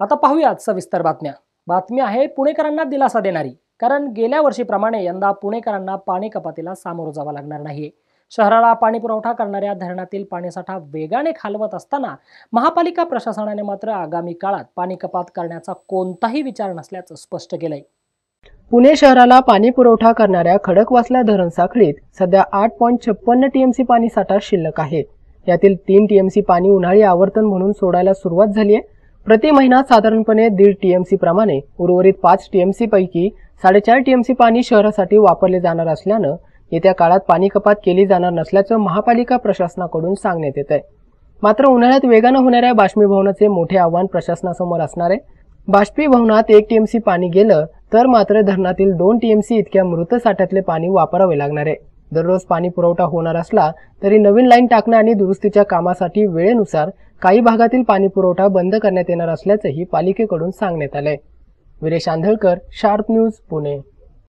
आता पाहूयात सविस्तर बातम्या। बातमी आहे पुणेकरांना दिलासा देणारी, कारण गेल्या वर्षीप्रमाणे यंदा पुणेकरांना पाणी कपातीला सामोरं जावं लागणार नाहीये। शहराला पाणी पुरवठा करणाऱ्या धरणातील पाणीसाठा वेगाने खालवत असताना महापालिका प्रशासनाने मात्र आगामी काळात पाणी कपात करण्याचा कोणताही विचार नसल्याचं स्पष्ट केलंय। पुणे शहराला पाणी पुरवठा करणाऱ्या खडकवासला धरण साखळीत सध्या 8.56 टीएमसी पाणी साठा शिल्लक आहे। यातील 3 टीएमसी पाणी उन्हाळी आवर्तन म्हणून सोडायला सुरुवात झाली आहे। प्रति महिना साधारणपणे 1.5 टीएमसी प्रमाणे उर्वरित 5 टीएमसी पैकी 4.5 टीएमसी पाणी शहरासाठी वापरले जाणार असल्यानं येत्या काळात पाणी कपात केली जाणार नसल्याचं महापालिका प्रशासनाकडून सांगण्यात येत आहे। मात्र उन्हाळ्यात वेगानं होणाऱ्या बाष्पीभवनाचे मोठे आव्हान प्रशासनासमोर असणार आहे। बाष्पीभवनात 1 टीएमसी पाणी गेलं तर मात्र धरणातील 2 टीएमसी इतक्या मृत साठ्यातले पाणी वापरावे लागणार आहे। दररोज पाणी पुरवठा होणार असला तरी नवीन लाईन टाकणं आणि दुरुस्तीच्या कामासाठी वेळेनुसार काही भागातील पाणी पुरवठा बंद करण्यात येणार असल्याचंही पालिकेकडून सांगण्यात आलंय। Viresh Andhalkar, sharp news, Pune.